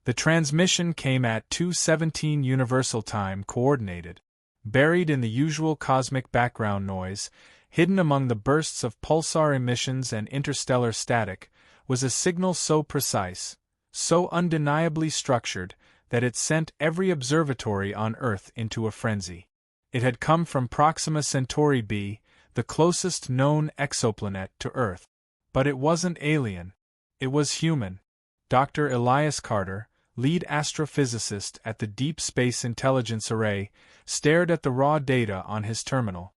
The transmission came at 2:17 Universal Time Coordinated. Buried in the usual cosmic background noise, hidden among the bursts of pulsar emissions and interstellar static, was a signal so precise, so undeniably structured, that it sent every observatory on Earth into a frenzy. It had come from Proxima Centauri b, the closest known exoplanet to Earth. But it wasn't alien. It was human. Dr. Elias Carter, lead astrophysicist at the Deep Space Intelligence Array, stared at the raw data on his terminal.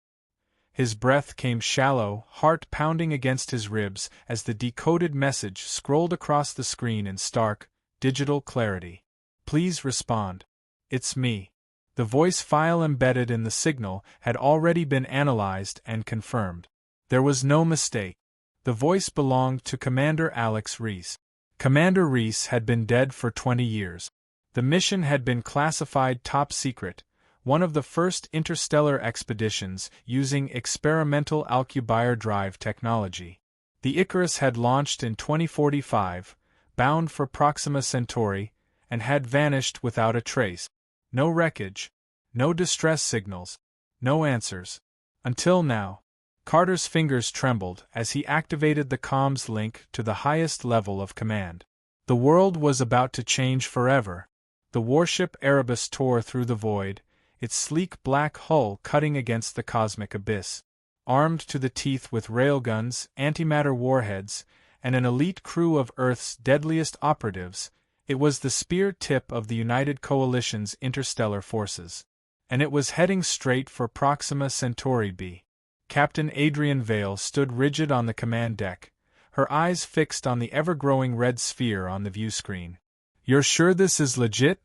His breath came shallow, heart pounding against his ribs as the decoded message scrolled across the screen in stark, digital clarity. "Please respond. It's me." The voice file embedded in the signal had already been analyzed and confirmed. There was no mistake. The voice belonged to Commander Alex Reese. Commander Reese had been dead for 20 years. The mission had been classified top secret, one of the first interstellar expeditions using experimental Alcubierre drive technology. The Icarus had launched in 2045, bound for Proxima Centauri, and had vanished without a trace. No wreckage, no distress signals, no answers. Until now. Carter's fingers trembled as he activated the comms link to the highest level of command. The world was about to change forever. The warship Erebus tore through the void, its sleek black hull cutting against the cosmic abyss. Armed to the teeth with railguns, antimatter warheads, and an elite crew of Earth's deadliest operatives, it was the spear tip of the United Coalition's interstellar forces. And it was heading straight for Proxima Centauri b. Captain Adrian Vale stood rigid on the command deck, her eyes fixed on the ever-growing red sphere on the view screen. "You're sure this is legit?"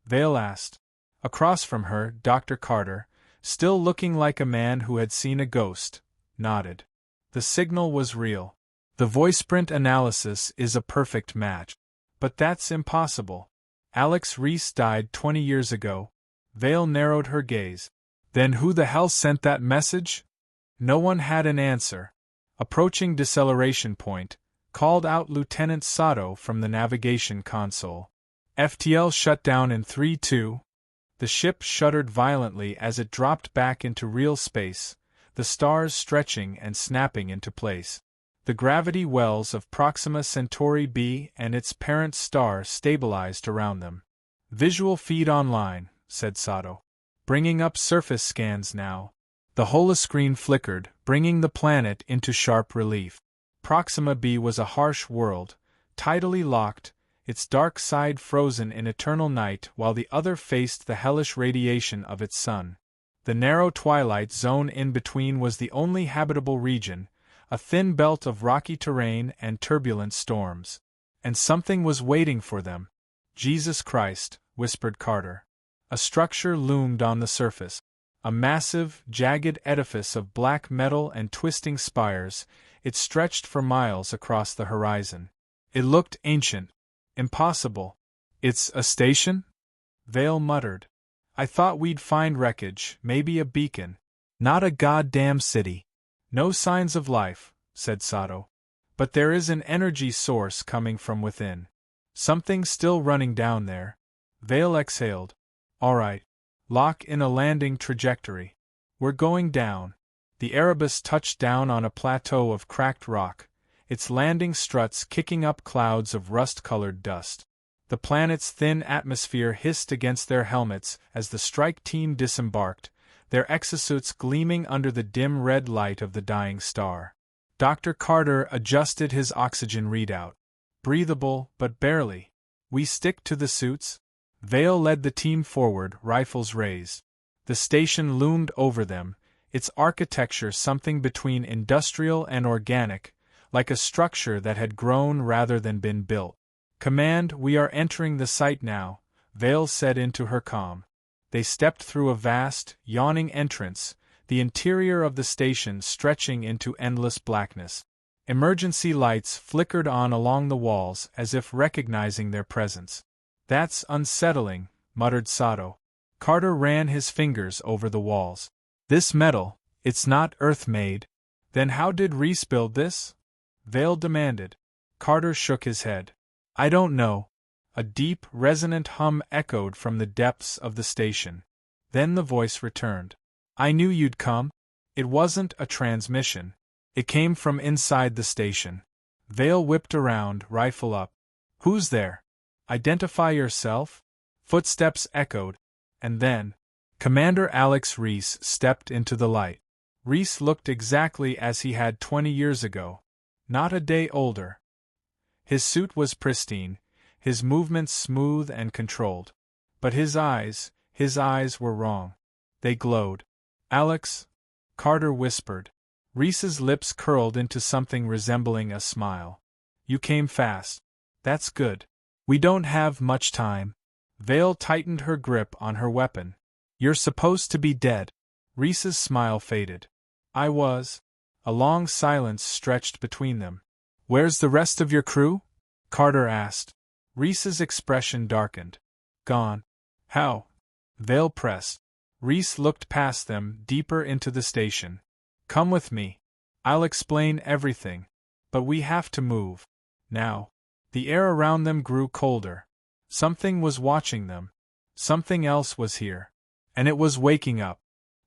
Vale asked. Across from her, Dr. Carter, still looking like a man who had seen a ghost, nodded. The signal was real. The voiceprint analysis is a perfect match. But that's impossible. Alex Reese died 20 years ago. Vale narrowed her gaze. Then who the hell sent that message? No one had an answer. Approaching deceleration point, called out Lieutenant Sato from the navigation console. FTL shut down in 3-2. The ship shuddered violently as it dropped back into real space, the stars stretching and snapping into place. The gravity wells of Proxima Centauri b and its parent star stabilized around them. "Visual feed online," said Sato. "Bringing up surface scans now." The holoscreen flickered, bringing the planet into sharp relief. Proxima b was a harsh world, tidally locked, its dark side frozen in eternal night while the other faced the hellish radiation of its sun. The narrow twilight zone in between was the only habitable region, a thin belt of rocky terrain and turbulent storms. And something was waiting for them. "Jesus Christ," whispered Carter. A structure loomed on the surface. A massive, jagged edifice of black metal and twisting spires, it stretched for miles across the horizon. It looked ancient. Impossible. "It's a station?" Vale muttered. "I thought we'd find wreckage, maybe a beacon. Not a goddamn city." "No signs of life," said Sato. "But there is an energy source coming from within. Something still running down there." Vale exhaled. "All right. Lock in a landing trajectory. We're going down." The Erebus touched down on a plateau of cracked rock, its landing struts kicking up clouds of rust-colored dust. The planet's thin atmosphere hissed against their helmets as the strike team disembarked, their exosuits gleaming under the dim red light of the dying star. Dr. Carter adjusted his oxygen readout. "Breathable, but barely. We stick to the suits?" Vale led the team forward, rifles raised. The station loomed over them, its architecture something between industrial and organic, like a structure that had grown rather than been built. "Command, we are entering the site now," Vale said into her comm. They stepped through a vast, yawning entrance, the interior of the station stretching into endless blackness. Emergency lights flickered on along the walls as if recognizing their presence. "That's unsettling," muttered Sato. Carter ran his fingers over the walls. "This metal, it's not Earth-made." "Then how did Reese build this?" Vale demanded. Carter shook his head. "I don't know. A deep, resonant hum echoed from the depths of the station. Then the voice returned. I knew you'd come. It wasn't a transmission. It came from inside the station. Vale whipped around, rifle up. Who's there? Identify yourself? Footsteps echoed, and then Commander Alex Reese stepped into the light. Reese looked exactly as he had 20 years ago, not a day older. His suit was pristine, his movements smooth and controlled. But his eyes were wrong. They glowed. Alex? Carter whispered. Reese's lips curled into something resembling a smile. You came fast. That's good. We don't have much time. Vale tightened her grip on her weapon. You're supposed to be dead. Reese's smile faded. I was. A long silence stretched between them. Where's the rest of your crew? Carter asked. Reese's expression darkened. Gone. How? Vale pressed. Reese looked past them, deeper into the station. Come with me. I'll explain everything. But we have to move. Now. The air around them grew colder. Something was watching them. Something else was here. And it was waking up.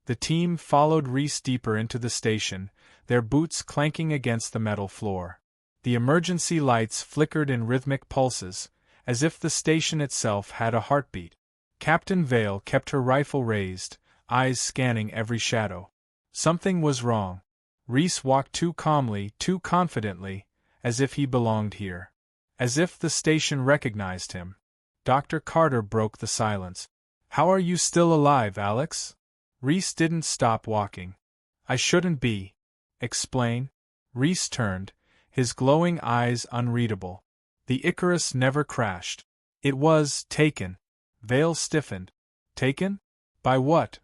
The team followed Reese deeper into the station, their boots clanking against the metal floor. The emergency lights flickered in rhythmic pulses, as if the station itself had a heartbeat. Captain Vale kept her rifle raised, eyes scanning every shadow. Something was wrong. Reese walked too calmly, too confidently, as if he belonged here. As if the station recognized him. Dr. Carter broke the silence. How are you still alive, Alex? Reese didn't stop walking. I shouldn't be. Explain? Reese turned, his glowing eyes unreadable. The Icarus never crashed. It was taken. Vale stiffened. Taken? By what?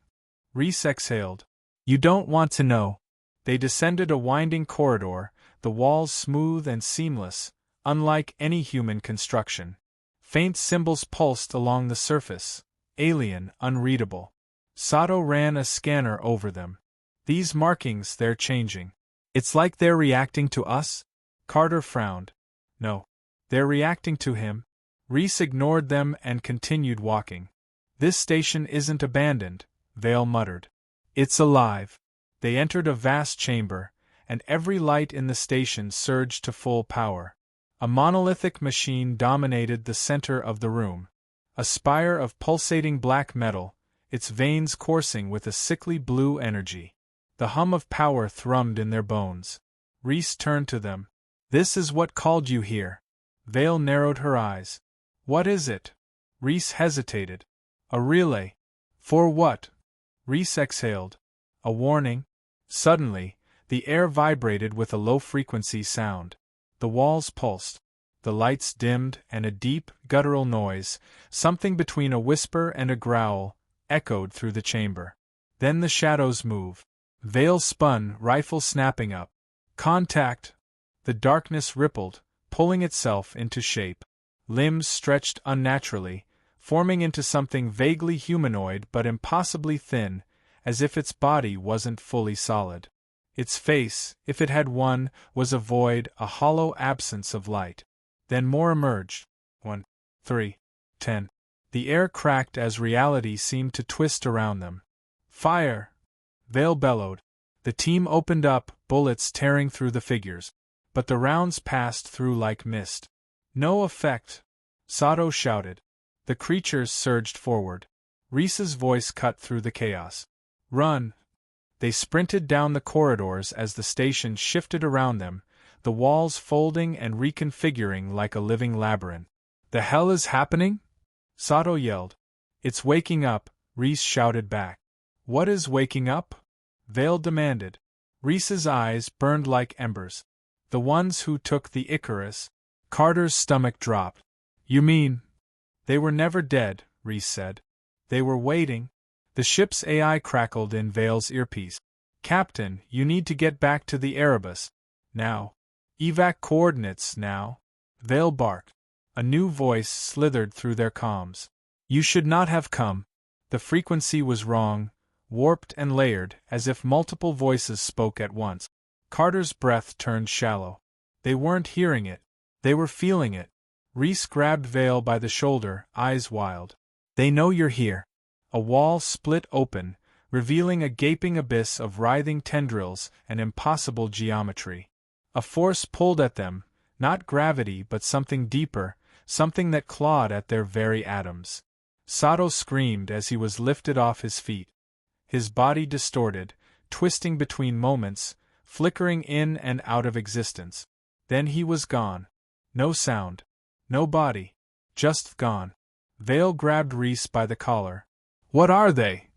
Reese exhaled. You don't want to know. They descended a winding corridor, the walls smooth and seamless, unlike any human construction. Faint symbols pulsed along the surface, alien, unreadable. Sato ran a scanner over them. These markings, they're changing. It's like they're reacting to us? Carter frowned. No. They're reacting to him. Reese ignored them and continued walking. This station isn't abandoned, Vale muttered. It's alive. They entered a vast chamber, and every light in the station surged to full power. A monolithic machine dominated the center of the room. A spire of pulsating black metal, its veins coursing with a sickly blue energy. The hum of power thrummed in their bones. Reese turned to them. This is what called you here. Vale narrowed her eyes. What is it? Reese hesitated. A relay. For what? Reese exhaled. A warning. Suddenly, the air vibrated with a low-frequency sound. The walls pulsed. The lights dimmed, and a deep, guttural noise, something between a whisper and a growl, echoed through the chamber. Then the shadows moved. Vale spun, rifle snapping up. Contact! The darkness rippled, pulling itself into shape. Limbs stretched unnaturally, forming into something vaguely humanoid but impossibly thin, as if its body wasn't fully solid. Its face, if it had one, was a void, a hollow absence of light. Then more emerged. 1, 3, 10. The air cracked as reality seemed to twist around them. Fire! Vale bellowed. The team opened up, bullets tearing through the figures. But the rounds passed through like mist. No effect. Sato shouted. The creatures surged forward. Reese's voice cut through the chaos. Run! They sprinted down the corridors as the station shifted around them, the walls folding and reconfiguring like a living labyrinth. The hell is happening? Sato yelled. It's waking up, Reese shouted back. What is waking up? Vale demanded. Reese's eyes burned like embers. The ones who took the Icarus. Carter's stomach dropped. You mean? They were never dead, Reese said. They were waiting. The ship's AI crackled in Vale's earpiece. Captain, you need to get back to the Erebus. Now. Evac coordinates, now. Vale barked. A new voice slithered through their comms. You should not have come. The frequency was wrong, warped and layered, as if multiple voices spoke at once. Carter's breath turned shallow. They weren't hearing it. They were feeling it. Reese grabbed Vale by the shoulder, eyes wild. They know you're here. A wall split open, revealing a gaping abyss of writhing tendrils and impossible geometry. A force pulled at them, not gravity but something deeper, something that clawed at their very atoms. Sato screamed as he was lifted off his feet. His body distorted, twisting between moments, flickering in and out of existence. Then he was gone. No sound. No body. Just gone. Vale grabbed Reese by the collar. What are they?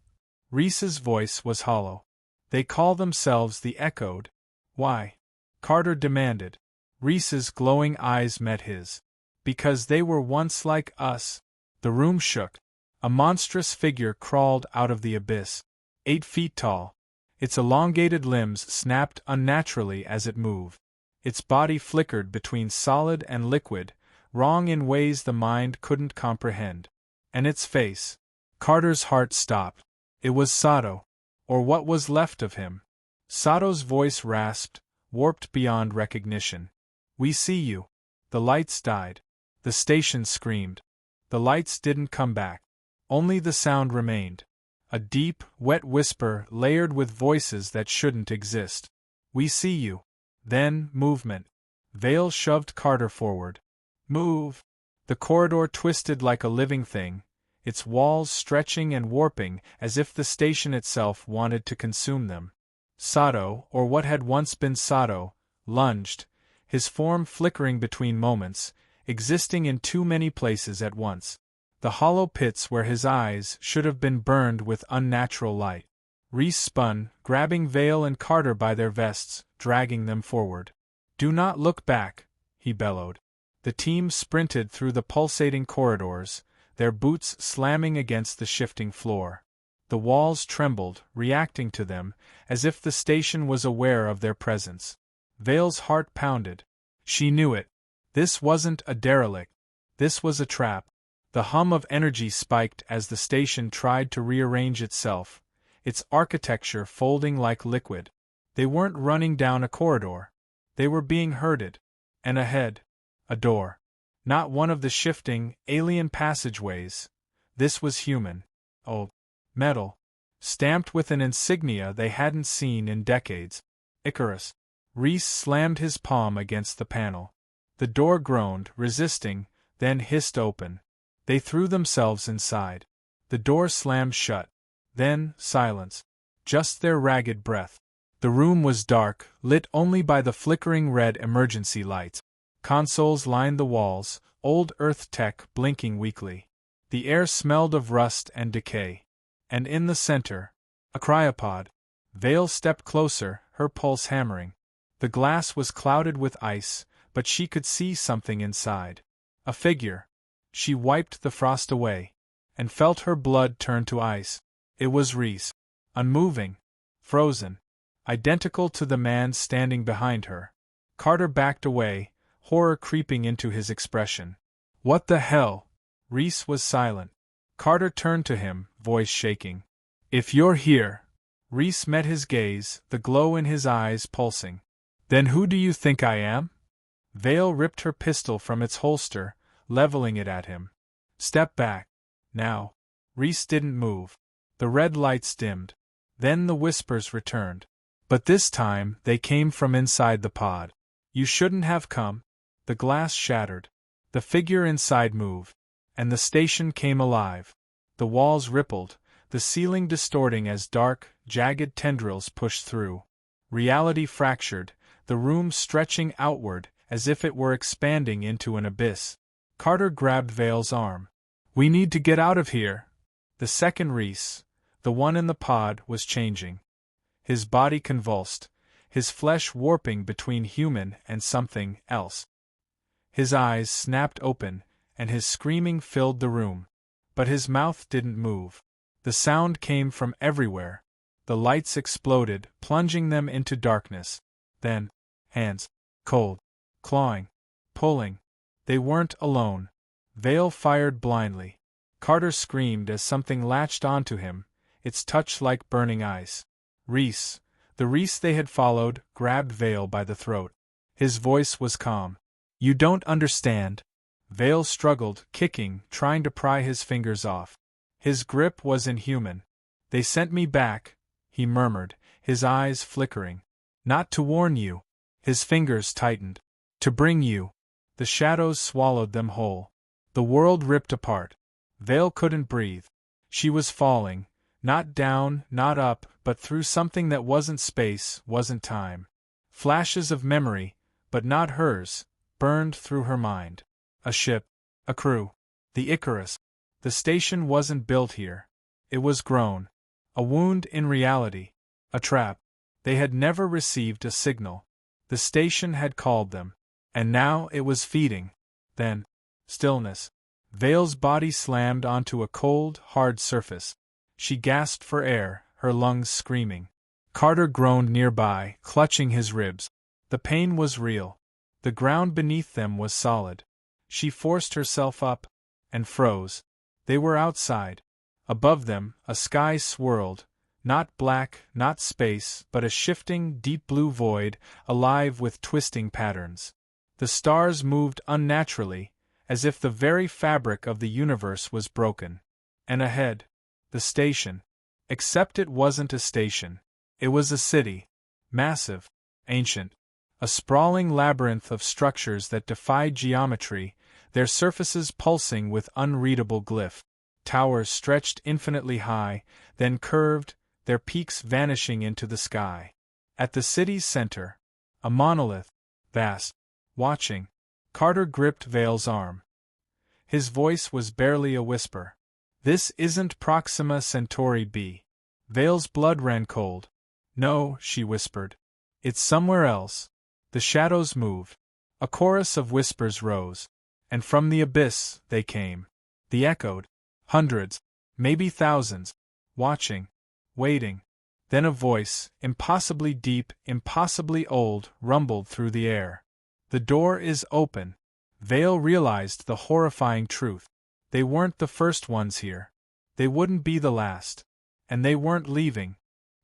Reese's voice was hollow. They call themselves the Echoed. Why? Carter demanded. Reese's glowing eyes met his. Because they were once like us. The room shook. A monstrous figure crawled out of the abyss. 8 feet tall. Its elongated limbs snapped unnaturally as it moved. Its body flickered between solid and liquid, wrong in ways the mind couldn't comprehend. And its face. Carter's heart stopped. It was Sato. Or what was left of him. Sato's voice rasped, warped beyond recognition. We see you. The lights died. The station screamed. The lights didn't come back. Only the sound remained. A deep, wet whisper layered with voices that shouldn't exist. We see you. Then, movement. Vale shoved Carter forward. Move. The corridor twisted like a living thing, its walls stretching and warping as if the station itself wanted to consume them. Sato, or what had once been Sato, lunged, his form flickering between moments, existing in too many places at once. The hollow pits where his eyes should have been burned with unnatural light. Reese spun, grabbing Vale and Carter by their vests, dragging them forward. Do not look back, he bellowed. The team sprinted through the pulsating corridors, their boots slamming against the shifting floor. The walls trembled, reacting to them, as if the station was aware of their presence. Vale's heart pounded. She knew it. This wasn't a derelict. This was a trap. The hum of energy spiked as the station tried to rearrange itself, its architecture folding like liquid. They weren't running down a corridor. They were being herded. And ahead, a door. Not one of the shifting, alien passageways. This was human. Oh, metal. Stamped with an insignia they hadn't seen in decades. Icarus. Reese slammed his palm against the panel. The door groaned, resisting, then hissed open. They threw themselves inside. The door slammed shut. Then, silence. Just their ragged breath. The room was dark, lit only by the flickering red emergency lights. Consoles lined the walls, old Earth tech blinking weakly. The air smelled of rust and decay. And in the center, a cryopod. Vale stepped closer, her pulse hammering. The glass was clouded with ice, but she could see something inside. A figure. She wiped the frost away, and felt her blood turn to ice. It was Reese. Unmoving. Frozen. Identical to the man standing behind her. Carter backed away, horror creeping into his expression. What the hell? Reese was silent. Carter turned to him, voice shaking. If you're here. Reese met his gaze, the glow in his eyes pulsing. Then who do you think I am? Vale ripped her pistol from its holster, leveling it at him. Step back. Now. Reese didn't move. The red lights dimmed. Then the whispers returned. But this time they came from inside the pod. You shouldn't have come. The glass shattered. The figure inside moved. And the station came alive. The walls rippled, the ceiling distorting as dark, jagged tendrils pushed through. Reality fractured, the room stretching outward as if it were expanding into an abyss. Carter grabbed Vale's arm. We need to get out of here. The second Reese, the one in the pod, was changing. His body convulsed, his flesh warping between human and something else. His eyes snapped open, and his screaming filled the room. But his mouth didn't move. The sound came from everywhere. The lights exploded, plunging them into darkness. Then, hands. Cold. Clawing. Pulling. They weren't alone. Vale fired blindly. Carter screamed as something latched onto him, its touch like burning ice. Reese, the Reese they had followed, grabbed Vale by the throat. His voice was calm. You don't understand. Vale struggled, kicking, trying to pry his fingers off. His grip was inhuman. They sent me back, he murmured, his eyes flickering. Not to warn you. His fingers tightened. To bring you. The shadows swallowed them whole. The world ripped apart. Vale couldn't breathe. She was falling, not down, not up, but through something that wasn't space, wasn't time. Flashes of memory, but not hers, burned through her mind. A ship. A crew. The Icarus. The station wasn't built here. It was grown. A wound in reality. A trap. They had never received a signal. The station had called them. And now it was feeding. Then, stillness. Vale's body slammed onto a cold, hard surface. She gasped for air, her lungs screaming. Carter groaned nearby, clutching his ribs. The pain was real. The ground beneath them was solid. She forced herself up, and froze. They were outside. Above them, a sky swirled. Not black, not space, but a shifting, deep blue void, alive with twisting patterns. The stars moved unnaturally, as if the very fabric of the universe was broken. And ahead, the station. Except it wasn't a station. It was a city. Massive. Ancient. A sprawling labyrinth of structures that defied geometry, their surfaces pulsing with unreadable glyph. Towers stretched infinitely high, then curved, their peaks vanishing into the sky. At the city's center, a monolith, vast, watching. Carter gripped Vale's arm. His voice was barely a whisper. This isn't Proxima Centauri B. Vale's blood ran cold. No, she whispered. It's somewhere else. The shadows moved. A chorus of whispers rose. And from the abyss, they came. They echoed. Hundreds, maybe thousands. Watching. Waiting. Then a voice, impossibly deep, impossibly old, rumbled through the air. The door is open. Vale realized the horrifying truth. They weren't the first ones here. They wouldn't be the last. And they weren't leaving.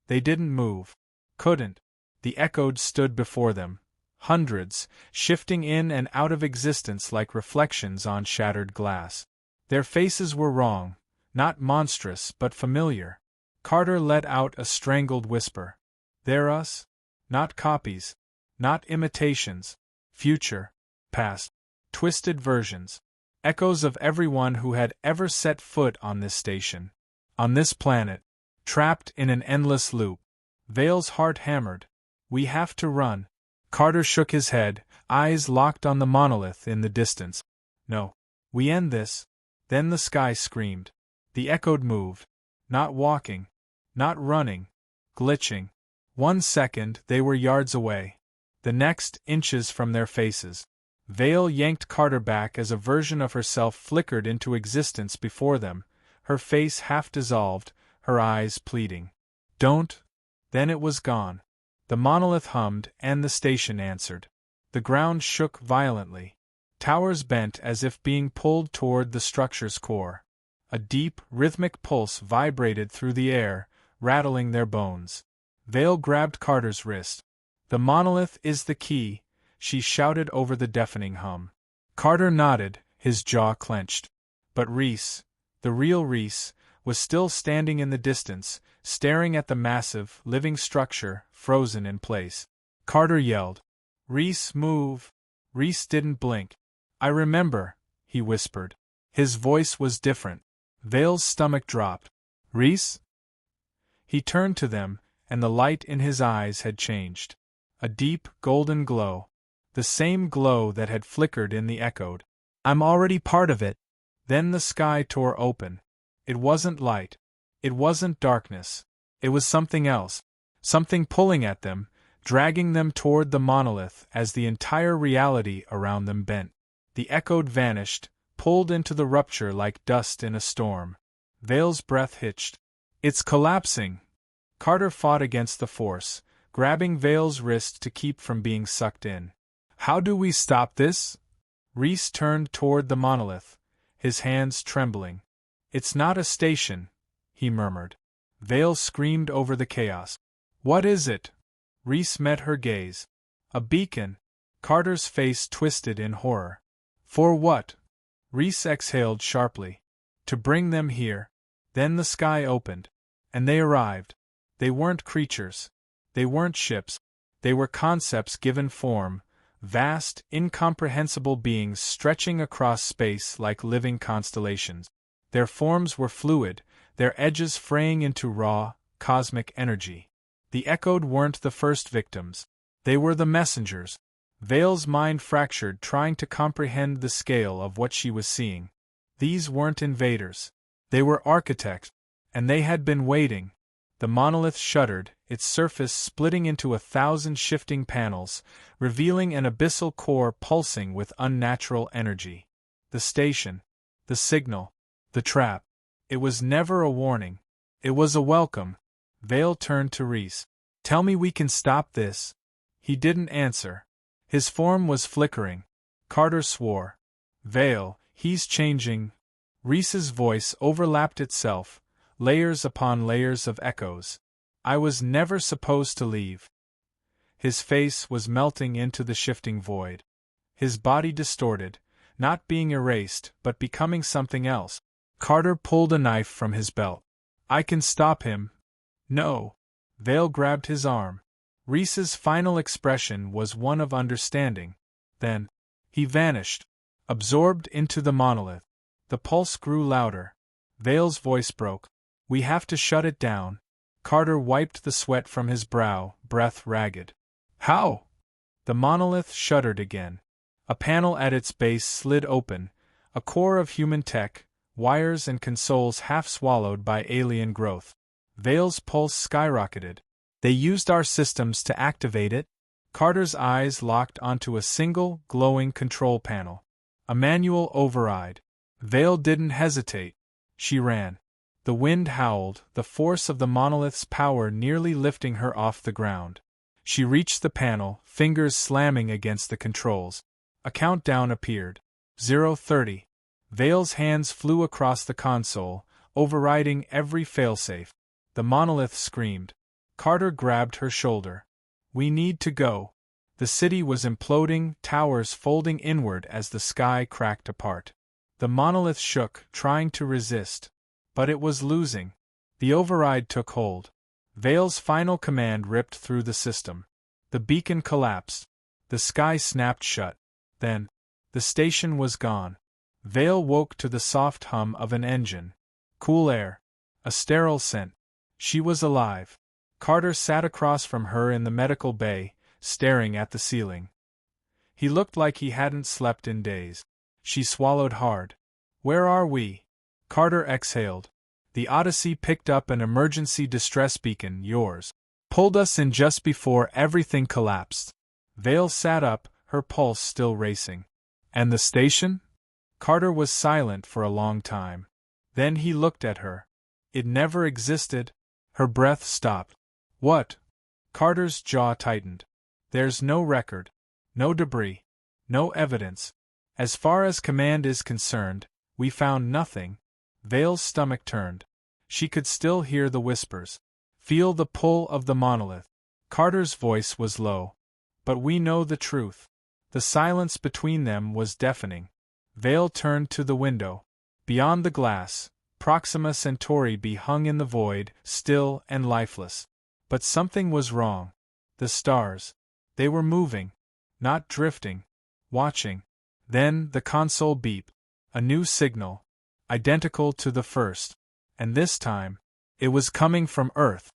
They didn't move. Couldn't. The echoes stood before them. Hundreds, shifting in and out of existence like reflections on shattered glass. Their faces were wrong, not monstrous but familiar. Carter let out a strangled whisper. They're us? Not copies. Not imitations. Future. Past. Twisted versions. Echoes of everyone who had ever set foot on this station. On this planet. Trapped in an endless loop. Vale's heart hammered. We have to run. Carter shook his head, eyes locked on the monolith in the distance. No. We end this. Then the sky screamed. The echoed moved. Not walking. Not running. Glitching. 1 second they were yards away. The next, inches from their faces. Vale yanked Carter back as a version of herself flickered into existence before them, her face half dissolved, her eyes pleading. Don't. Then it was gone. The monolith hummed, and the station answered. The ground shook violently. Towers bent as if being pulled toward the structure's core. A deep, rhythmic pulse vibrated through the air, rattling their bones. Vale grabbed Carter's wrist. The monolith is the key, she shouted over the deafening hum. Carter nodded, his jaw clenched. But Reese, the real Reese, was still standing in the distance, staring at the massive, living structure, frozen in place. Carter yelled. Reese, move. Reese didn't blink. I remember, he whispered. His voice was different. Vale's stomach dropped. Reese? He turned to them, and the light in his eyes had changed. A deep, golden glow. The same glow that had flickered in the echoed. I'm already part of it. Then the sky tore open. It wasn't light. It wasn't darkness. It was something else. Something pulling at them, dragging them toward the monolith as the entire reality around them bent. The echoed vanished, pulled into the rupture like dust in a storm. Vale's breath hitched. It's collapsing. Carter fought against the force, grabbing Vale's wrist to keep from being sucked in. How do we stop this? Reese turned toward the monolith, his hands trembling. It's not a station, he murmured. Vale screamed over the chaos. What is it? Reese met her gaze. A beacon. Carter's face twisted in horror. For what? Reese exhaled sharply. To bring them here. Then the sky opened. And they arrived. They weren't creatures. They weren't ships. They were concepts given form, vast, incomprehensible beings stretching across space like living constellations. Their forms were fluid, their edges fraying into raw, cosmic energy. The Echoed weren't the first victims. They were the messengers. Vale's mind fractured trying to comprehend the scale of what she was seeing. These weren't invaders. They were architects. And they had been waiting. The monolith shuddered, its surface splitting into 1,000 shifting panels, revealing an abyssal core pulsing with unnatural energy. The station. The signal. The trap. It was never a warning. It was a welcome. Vale turned to Reese. Tell me we can stop this. He didn't answer. His form was flickering. Carter swore. Vale, he's changing. Reese's voice overlapped itself, layers upon layers of echoes. I was never supposed to leave. His face was melting into the shifting void. His body distorted, not being erased but becoming something else. Carter pulled a knife from his belt. I can stop him. No. Vale grabbed his arm. Reese's final expression was one of understanding. Then, he vanished, absorbed into the monolith. The pulse grew louder. Vale's voice broke. We have to shut it down. Carter wiped the sweat from his brow, breath ragged. How? The monolith shuddered again. A panel at its base slid open, a core of human tech, wires and consoles half swallowed by alien growth. Vale's pulse skyrocketed. They used our systems to activate it? Carter's eyes locked onto a single, glowing control panel. A manual override. Vale didn't hesitate. She ran. The wind howled, the force of the monolith's power nearly lifting her off the ground. She reached the panel, fingers slamming against the controls. A countdown appeared. 0:30. Vale's hands flew across the console, overriding every failsafe. The monolith screamed. Carter grabbed her shoulder. We need to go. The city was imploding, towers folding inward as the sky cracked apart. The monolith shook, trying to resist. But it was losing. The override took hold. Vale's final command ripped through the system. The beacon collapsed. The sky snapped shut. Then, the station was gone. Vale woke to the soft hum of an engine. Cool air. A sterile scent. She was alive. Carter sat across from her in the medical bay, staring at the ceiling. He looked like he hadn't slept in days. She swallowed hard. Where are we? Carter exhaled. The Odyssey picked up an emergency distress beacon, yours. Pulled us in just before everything collapsed. Vale sat up, her pulse still racing. And the station? Carter was silent for a long time. Then he looked at her. It never existed. Her breath stopped. What? Carter's jaw tightened. There's no record. No debris. No evidence. As far as command is concerned, we found nothing. Vale's stomach turned. She could still hear the whispers. Feel the pull of the monolith. Carter's voice was low. But we know the truth. The silence between them was deafening. Vale turned to the window. Beyond the glass, Proxima Centauri B hung in the void, still and lifeless. But something was wrong. The stars. They were moving. Not drifting. Watching. Then the console beeped. A new signal. Identical to the first. And this time, it was coming from Earth.